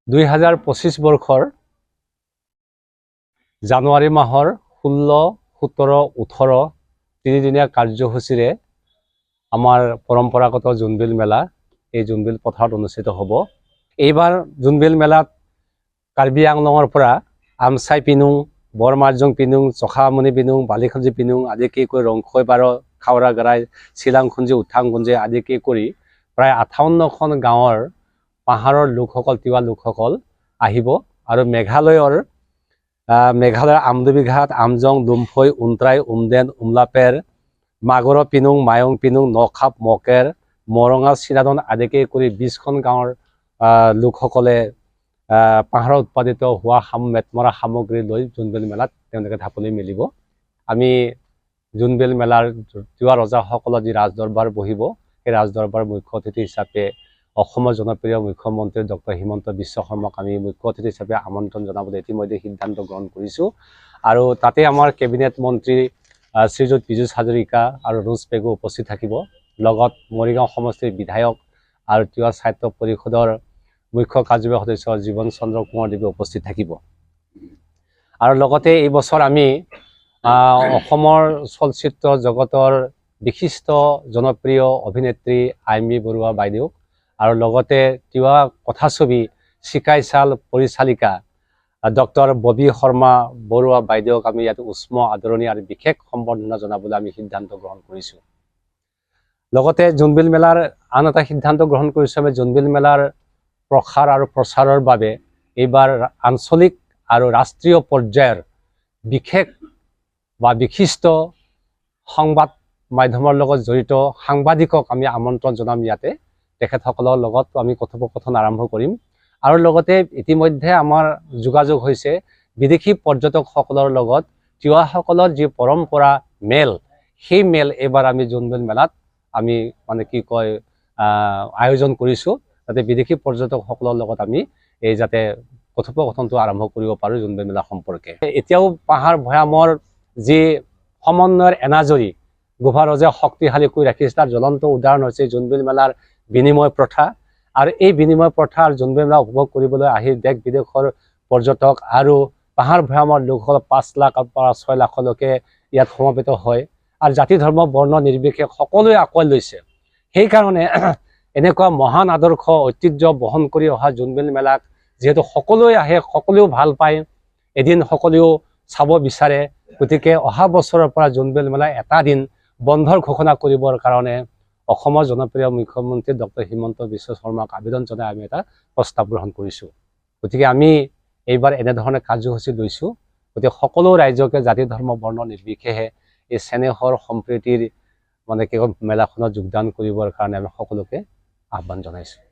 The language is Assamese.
2025 বৰ্ষৰ জানুৱাৰী মাহৰ 16, 17, 18 তিনিদিনীয়া কাৰ্যসূচীৰে আমাৰ পৰম্পৰাগত জোনবিল মেলা এই জোনবিল পথাৰত অনুষ্ঠিত হ'ব। এইবাৰ জোনবিল মেলাত কাৰ্বি আংলঙৰ পৰা আমচাই পিনুং, বৰমাৰ্জং পিনুং, চখামনি পিনুং, বালিখঞ্জি পিনুং আদিকে কৰি ৰংখৈ বাৰ, খাওৰা গাৰাই, চিলাংখুঞ্জি, উঠাংখুঞ্জি আদিকে কৰি প্ৰায় 58খন গাঁৱৰ পাহাৰৰ লোকসকল, তিৱা লোকসকল আহিব আৰু মেঘালয়ৰ আমদুবি ঘাট, আমজং, ডুমফৈ, উন্ত্ৰাই, উমদেন, উমলাপেৰ, মাগৰ পিনুং, মায়ং পিনুং, নখাপ, মকেৰ, মৰঙা, চিৰাদন আদিকে কৰি 20খন গাঁৱৰ লোকসকলে পাহাৰত উৎপাদিত হোৱা মেটমৰা সামগ্ৰী লৈ জোনবিল মেলাত তেওঁলোকে ঢাপলি মেলিব। আমি জোনবিল মেলাৰ তিৱা ৰজাসকলৰ যি ৰাজদৰবাৰ বহিব, সেই ৰাজদৰবাৰ মুখ্য অতিথি হিচাপে অসমৰ জনপ্ৰিয় মুখ্যমন্ত্ৰী ডক্টৰ হিমন্ত বিশ্ব শৰ্মাক আমি মুখ্য অতিথি হিচাপে আমন্ত্ৰণ জনাবলৈ ইতিমধ্যে সিদ্ধান্ত গ্ৰহণ কৰিছোঁ। আৰু তাতে আমাৰ কেবিনেট মন্ত্ৰী শ্ৰীযুত পীযুষ হাজৰিকা আৰু ৰুজ পেগু উপস্থিত থাকিব। লগত মৰিগাঁও সমষ্টিৰ বিধায়ক আৰু তিৱা সাহিত্য পৰিষদৰ মুখ্য কাৰ্যবাহী সদস্য জীৱন চন্দ্ৰ কোঁৱৰ দেৱে উপস্থিত থাকিব। আৰু লগতে এই বছৰ আমি অসমৰ চলচ্চিত্ৰ জগতৰ বিশিষ্ট জনপ্ৰিয় অভিনেত্ৰী আইমী বৰুৱা বাইদেউক আৰু লগতে তিৱা কথাছবি চিকাইচাল পৰিচালিকা ডক্টৰ ববি শৰ্মা বৰুৱা বাইদেউক আমি ইয়াত উষ্ম আদৰণি আৰু বিশেষ সম্বৰ্ধনা জনাবলৈ আমি সিদ্ধান্ত গ্ৰহণ কৰিছোঁ। লগতে জোনবিল মেলাৰ আন এটা সিদ্ধান্ত গ্ৰহণ কৰিছোঁ, আমি জোনবিল মেলাৰ প্ৰসাৰ আৰু প্ৰচাৰৰ বাবে এইবাৰ আঞ্চলিক আৰু ৰাষ্ট্ৰীয় পৰ্যায়ৰ বিশেষ বা বিশিষ্ট সংবাদ মাধ্যমৰ লগত জড়িত সাংবাদিকক আমি আমন্ত্ৰণ জনাম। ইয়াতে তেখেতসকলৰ লগত আমি কথোপকথন আৰম্ভ কৰিম। আৰু লগতে ইতিমধ্যে আমাৰ যোগাযোগ হৈছে বিদেশী পৰ্যটকসকলৰ লগত তিৱাসকলৰ যি পৰম্পৰা মেল, সেই মেল এইবাৰ আমি জোনবিল মেলাত আমি আয়োজন কৰিছোঁ, যাতে বিদেশী পৰ্যটকসকলৰ লগত আমি এই যাতে কথোপকথনটো আৰম্ভ কৰিব পাৰোঁ জোনবিল মেলা সম্পৰ্কে। এতিয়াও পাহাৰ ভৈয়ামৰ যি সমন্বয়ৰ এনাজৰী গোভা ৰজাই শক্তিশালী কৰি ৰাখিছে, তাৰ জ্বলন্ত উদাহৰণ হৈছে জোনবিল মেলাৰ বিনিময় প্ৰথা। আৰু এই বিনিময় প্ৰথা আৰু জোনবিল মেলা উপভোগ কৰিবলৈ আহি দেশ বিদেশৰ পৰ্যটক আৰু পাহাৰ ভৈয়ামৰ লোকসকল 5 লাখৰ পৰা 6 লাখলৈকে ইয়াত সমবেত হয় আৰু জাতি ধৰ্ম বৰ্ণ নিৰ্বিশেষে সকলোৱে আঁকোৱালি লৈছে। সেইকাৰণে এনেকুৱা মহান আদৰ্শ ঐতিহ্য বহন কৰি অহা জোনবিল মেলাক যিহেতু সকলোৱে আহে, সকলোৱেও ভাল পায়, এদিন সকলোৱেও চাব বিচাৰে, গতিকে অহা বছৰৰ পৰা জোনবিল মেলা এটা দিন বন্ধৰ ঘোষণা কৰিবৰ কাৰণে অসমৰ জনপ্ৰিয় মুখ্যমন্ত্ৰী ডক্টৰ হিমন্ত বিশ্ব শৰ্মাক আবেদন জনাই আমি এটা প্ৰস্তাৱ গ্ৰহণ কৰিছোঁ। গতিকে আমি এইবাৰ এনেধৰণে কাৰ্যসূচী লৈছোঁ। গতিকে সকলো ৰাইজকে জাতি ধৰ্ম বৰ্ণ নিৰ্বিশেষে এই চেনেহৰ সম্প্ৰীতিৰ মেলাখনত যোগদান কৰিবৰ কাৰণে আমি সকলোকে আহ্বান জনাইছোঁ।